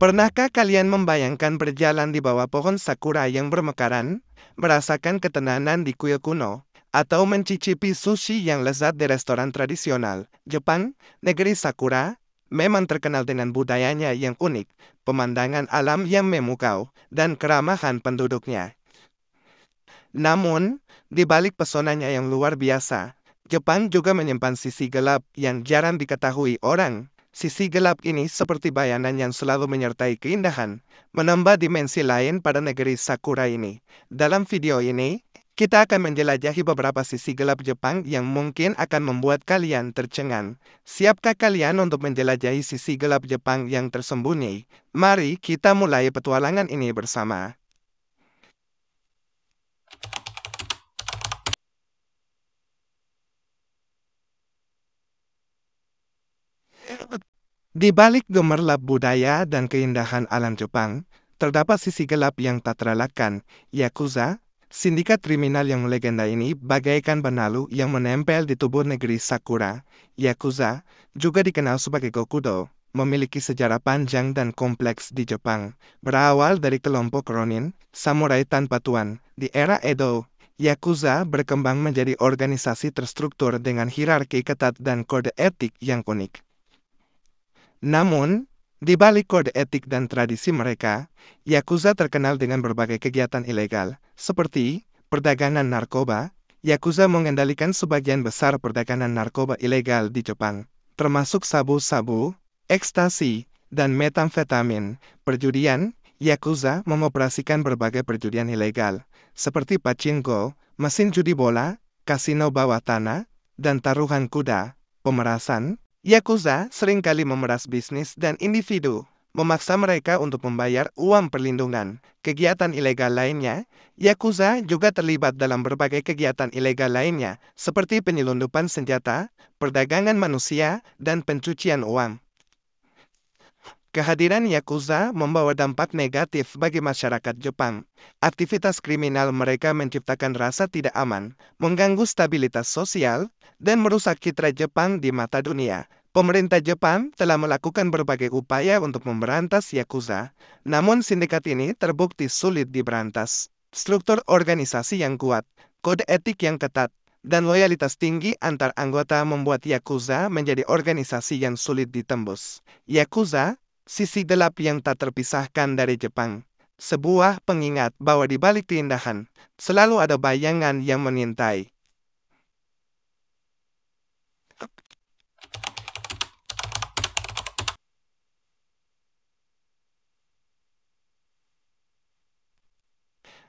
Pernahkah kalian membayangkan berjalan di bawah pohon sakura yang bermekaran, merasakan ketenangan di kuil kuno, atau mencicipi sushi yang lezat di restoran tradisional? Jepang, negeri sakura, memang terkenal dengan budayanya yang unik, pemandangan alam yang memukau, dan keramahan penduduknya. Namun, di balik pesonanya yang luar biasa, Jepang juga menyimpan sisi gelap yang jarang diketahui orang. Sisi gelap ini seperti bayangan yang selalu menyertai keindahan, menambah dimensi lain pada negeri Sakura ini. Dalam video ini, kita akan menjelajahi beberapa sisi gelap Jepang yang mungkin akan membuat kalian tercengang. Siapkah kalian untuk menjelajahi sisi gelap Jepang yang tersembunyi? Mari kita mulai petualangan ini bersama. Di balik gemerlap budaya dan keindahan alam Jepang, terdapat sisi gelap yang tak terelakkan. Yakuza, sindikat kriminal yang legenda ini bagaikan benalu yang menempel di tubuh negeri Sakura. Yakuza, juga dikenal sebagai Gokudo, memiliki sejarah panjang dan kompleks di Jepang. Berawal dari kelompok Ronin, samurai tanpa tuan, di era Edo, Yakuza berkembang menjadi organisasi terstruktur dengan hierarki ketat dan kode etik yang unik. Namun, di balik kode etik dan tradisi mereka, Yakuza terkenal dengan berbagai kegiatan ilegal, seperti perdagangan narkoba. Yakuza mengendalikan sebagian besar perdagangan narkoba ilegal di Jepang, termasuk sabu-sabu, ekstasi, dan metamfetamin. Perjudian, Yakuza mengoperasikan berbagai perjudian ilegal, seperti pachinko, mesin judi bola, kasino bawah tanah, dan taruhan kuda. Pemerasan, Yakuza seringkali memeras bisnis dan individu, memaksa mereka untuk membayar uang perlindungan. Kegiatan ilegal lainnya, Yakuza juga terlibat dalam berbagai kegiatan ilegal lainnya, seperti penyelundupan senjata, perdagangan manusia, dan pencucian uang. Kehadiran Yakuza membawa dampak negatif bagi masyarakat Jepang. Aktivitas kriminal mereka menciptakan rasa tidak aman, mengganggu stabilitas sosial, dan merusak citra Jepang di mata dunia. Pemerintah Jepang telah melakukan berbagai upaya untuk memberantas Yakuza, namun sindikat ini terbukti sulit diberantas. Struktur organisasi yang kuat, kode etik yang ketat, dan loyalitas tinggi antar anggota membuat Yakuza menjadi organisasi yang sulit ditembus. Yakuza, sisi gelap yang tak terpisahkan dari Jepang. Sebuah pengingat bahwa di balik keindahan, selalu ada bayangan yang mengintai.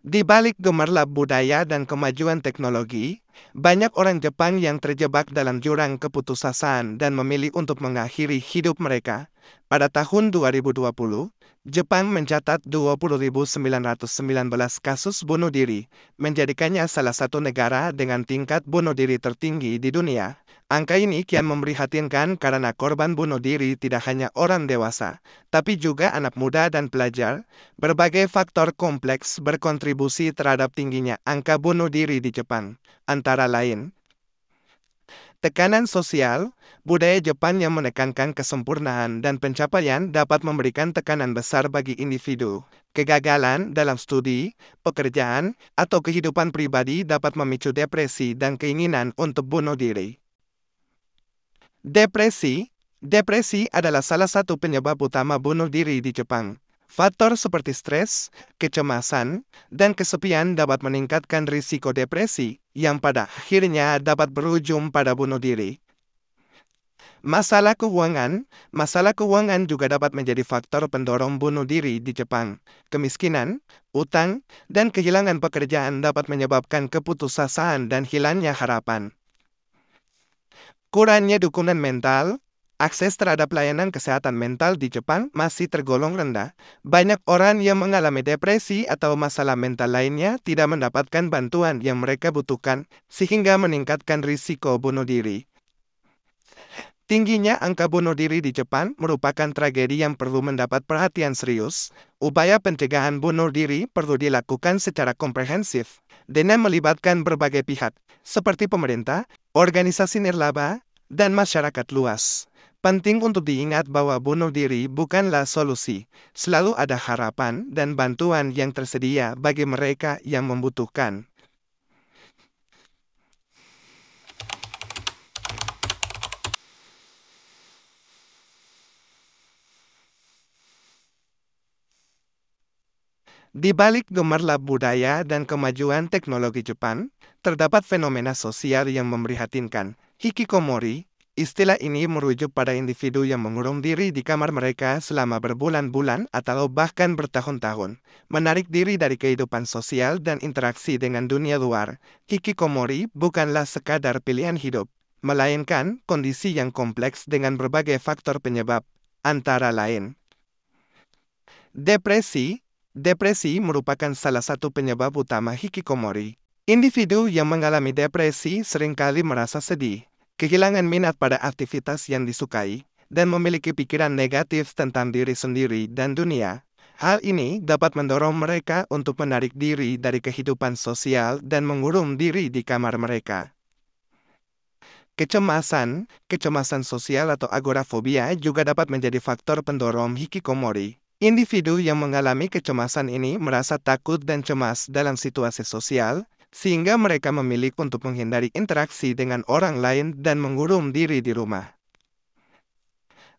Di balik gemerlap budaya dan kemajuan teknologi, banyak orang Jepang yang terjebak dalam jurang keputusasaan dan memilih untuk mengakhiri hidup mereka. Pada tahun 2020, Jepang mencatat 20.919 kasus bunuh diri, menjadikannya salah satu negara dengan tingkat bunuh diri tertinggi di dunia. Angka ini kian memprihatinkan karena korban bunuh diri tidak hanya orang dewasa, tapi juga anak muda dan pelajar. Berbagai faktor kompleks berkontribusi terhadap tingginya angka bunuh diri di Jepang, antara lain tekanan sosial. Budaya Jepang yang menekankan kesempurnaan dan pencapaian dapat memberikan tekanan besar bagi individu. Kegagalan dalam studi, pekerjaan, atau kehidupan pribadi dapat memicu depresi dan keinginan untuk bunuh diri. Depresi adalah salah satu penyebab utama bunuh diri di Jepang. Faktor seperti stres, kecemasan, dan kesepian dapat meningkatkan risiko depresi, yang pada akhirnya dapat berujung pada bunuh diri. Masalah keuangan juga dapat menjadi faktor pendorong bunuh diri di Jepang. Kemiskinan, utang, dan kehilangan pekerjaan dapat menyebabkan keputusasaan dan hilangnya harapan. Kurangnya dukungan mental, akses terhadap layanan kesehatan mental di Jepang masih tergolong rendah. Banyak orang yang mengalami depresi atau masalah mental lainnya tidak mendapatkan bantuan yang mereka butuhkan, sehingga meningkatkan risiko bunuh diri. Tingginya angka bunuh diri di Jepang merupakan tragedi yang perlu mendapat perhatian serius. Upaya pencegahan bunuh diri perlu dilakukan secara komprehensif, dengan melibatkan berbagai pihak, seperti pemerintah, organisasi nirlaba, dan masyarakat luas. Penting untuk diingat bahwa bunuh diri bukanlah solusi. Selalu ada harapan dan bantuan yang tersedia bagi mereka yang membutuhkan. Di balik gemerlap budaya dan kemajuan teknologi Jepang, terdapat fenomena sosial yang memprihatinkan. Hikikomori, istilah ini merujuk pada individu yang mengurung diri di kamar mereka selama berbulan-bulan atau bahkan bertahun-tahun, menarik diri dari kehidupan sosial dan interaksi dengan dunia luar. Hikikomori bukanlah sekadar pilihan hidup, melainkan kondisi yang kompleks dengan berbagai faktor penyebab, antara lain depresi. Depresi merupakan salah satu penyebab utama hikikomori. Individu yang mengalami depresi seringkali merasa sedih, kehilangan minat pada aktivitas yang disukai, dan memiliki pikiran negatif tentang diri sendiri dan dunia. Hal ini dapat mendorong mereka untuk menarik diri dari kehidupan sosial dan mengurung diri di kamar mereka. Kecemasan sosial atau agorafobia juga dapat menjadi faktor pendorong hikikomori. Individu yang mengalami kecemasan ini merasa takut dan cemas dalam situasi sosial, sehingga mereka memilih untuk menghindari interaksi dengan orang lain dan mengurung diri di rumah.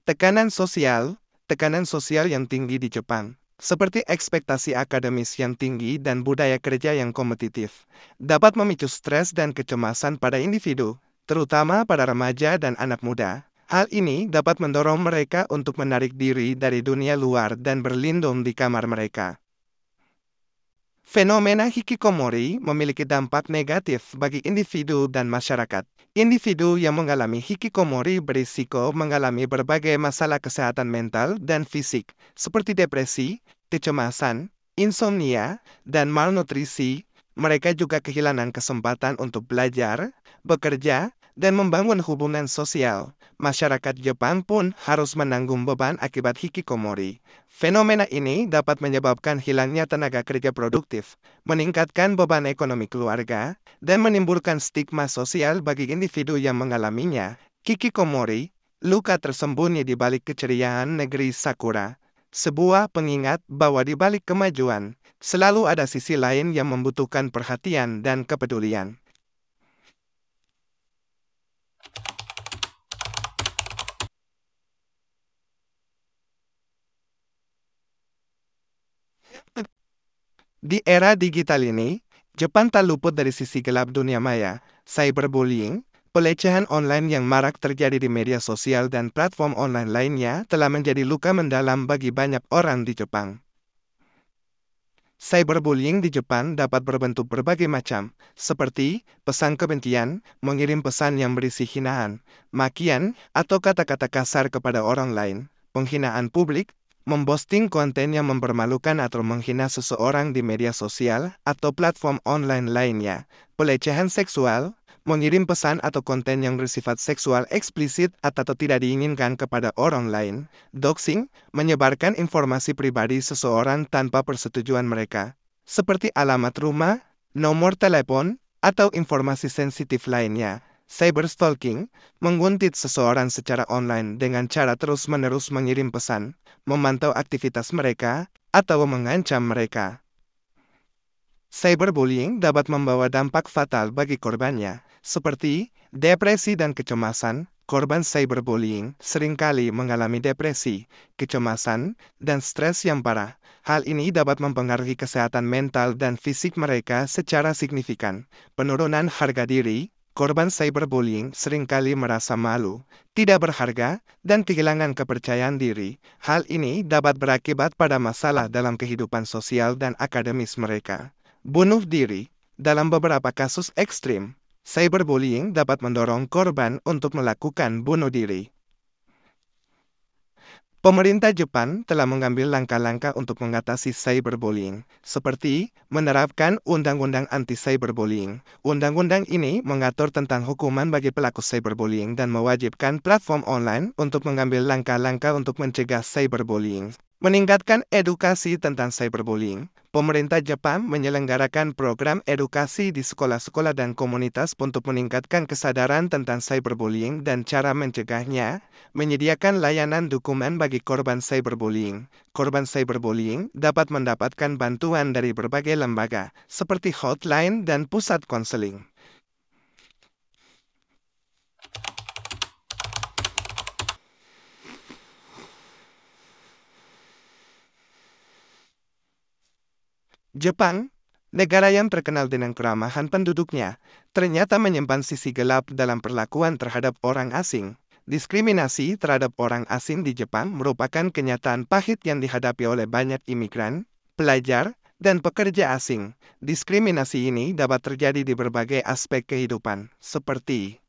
Tekanan sosial yang tinggi di Jepang, seperti ekspektasi akademis yang tinggi dan budaya kerja yang kompetitif, dapat memicu stres dan kecemasan pada individu, terutama pada remaja dan anak muda. Hal ini dapat mendorong mereka untuk menarik diri dari dunia luar dan berlindung di kamar mereka. Fenomena hikikomori memiliki dampak negatif bagi individu dan masyarakat. Individu yang mengalami hikikomori berisiko mengalami berbagai masalah kesehatan mental dan fisik, seperti depresi, kecemasan, insomnia, dan malnutrisi. Mereka juga kehilangan kesempatan untuk belajar, bekerja, dan membangun hubungan sosial. Masyarakat Jepang pun harus menanggung beban akibat hikikomori. Fenomena ini dapat menyebabkan hilangnya tenaga kerja produktif, meningkatkan beban ekonomi keluarga, dan menimbulkan stigma sosial bagi individu yang mengalaminya. Hikikomori, luka tersembunyi di balik keceriaan negeri Sakura. Sebuah pengingat bahwa di balik kemajuan, selalu ada sisi lain yang membutuhkan perhatian dan kepedulian. Di era digital ini, Jepang tak luput dari sisi gelap dunia maya. Cyberbullying, pelecehan online yang marak terjadi di media sosial dan platform online lainnya telah menjadi luka mendalam bagi banyak orang di Jepang. Cyberbullying di Jepang dapat berbentuk berbagai macam, seperti pesan kebencian, mengirim pesan yang berisi hinaan, makian, atau kata-kata kasar kepada orang lain, penghinaan publik, memposting konten yang mempermalukan atau menghina seseorang di media sosial atau platform online lainnya, pelecehan seksual, mengirim pesan atau konten yang bersifat seksual eksplisit atau tidak diinginkan kepada orang lain, doxing, menyebarkan informasi pribadi seseorang tanpa persetujuan mereka, seperti alamat rumah, nomor telepon, atau informasi sensitif lainnya. Cyberstalking, menguntit seseorang secara online dengan cara terus-menerus mengirim pesan, memantau aktivitas mereka, atau mengancam mereka. Cyberbullying dapat membawa dampak fatal bagi korbannya, seperti depresi dan kecemasan. Korban cyberbullying seringkali mengalami depresi, kecemasan, dan stres yang parah. Hal ini dapat mempengaruhi kesehatan mental dan fisik mereka secara signifikan. Penurunan harga diri. Korban cyberbullying seringkali merasa malu, tidak berharga, dan kehilangan kepercayaan diri. Hal ini dapat berakibat pada masalah dalam kehidupan sosial dan akademis mereka. Bunuh diri. Dalam beberapa kasus ekstrim, cyberbullying dapat mendorong korban untuk melakukan bunuh diri. Pemerintah Jepang telah mengambil langkah-langkah untuk mengatasi cyberbullying, seperti menerapkan Undang-Undang Anti-Cyberbullying. Undang-undang ini mengatur tentang hukuman bagi pelaku cyberbullying dan mewajibkan platform online untuk mengambil langkah-langkah untuk mencegah cyberbullying. Meningkatkan edukasi tentang cyberbullying, pemerintah Jepang menyelenggarakan program edukasi di sekolah-sekolah dan komunitas untuk meningkatkan kesadaran tentang cyberbullying dan cara mencegahnya, menyediakan layanan dukungan bagi korban cyberbullying. Korban cyberbullying dapat mendapatkan bantuan dari berbagai lembaga, seperti hotline dan pusat konseling. Jepang, negara yang terkenal dengan keramahan penduduknya, ternyata menyimpan sisi gelap dalam perlakuan terhadap orang asing. Diskriminasi terhadap orang asing di Jepang merupakan kenyataan pahit yang dihadapi oleh banyak imigran, pelajar, dan pekerja asing. Diskriminasi ini dapat terjadi di berbagai aspek kehidupan, seperti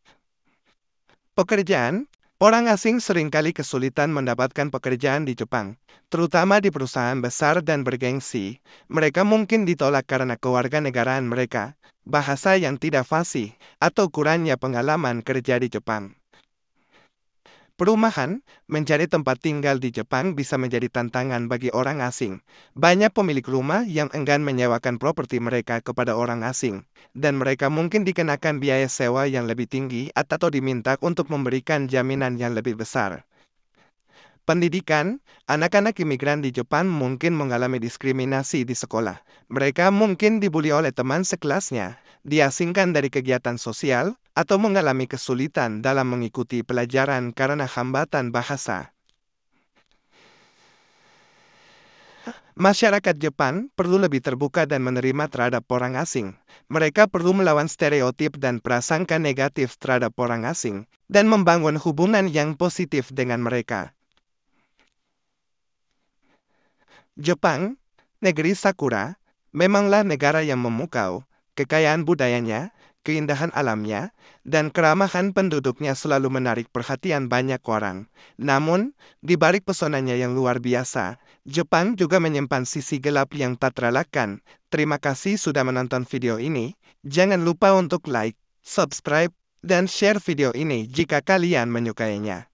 pekerjaan. Orang asing seringkali kesulitan mendapatkan pekerjaan di Jepang, terutama di perusahaan besar dan bergengsi. Mereka mungkin ditolak karena kewarganegaraan mereka, bahasa yang tidak fasih, atau kurangnya pengalaman kerja di Jepang. Perumahan, mencari tempat tinggal di Jepang bisa menjadi tantangan bagi orang asing. Banyak pemilik rumah yang enggan menyewakan properti mereka kepada orang asing, dan mereka mungkin dikenakan biaya sewa yang lebih tinggi atau diminta untuk memberikan jaminan yang lebih besar. Pendidikan, anak-anak imigran di Jepang mungkin mengalami diskriminasi di sekolah. Mereka mungkin dibully oleh teman sekelasnya, diasingkan dari kegiatan sosial, atau mengalami kesulitan dalam mengikuti pelajaran karena hambatan bahasa. Masyarakat Jepang perlu lebih terbuka dan menerima terhadap orang asing. Mereka perlu melawan stereotip dan prasangka negatif terhadap orang asing, dan membangun hubungan yang positif dengan mereka. Jepang, negeri sakura, memanglah negara yang memukau. Kekayaan budayanya, keindahan alamnya, dan keramahan penduduknya selalu menarik perhatian banyak orang. Namun, di balik pesonanya yang luar biasa, Jepang juga menyimpan sisi gelap yang tak terelakkan. Terima kasih sudah menonton video ini. Jangan lupa untuk like, subscribe, dan share video ini jika kalian menyukainya.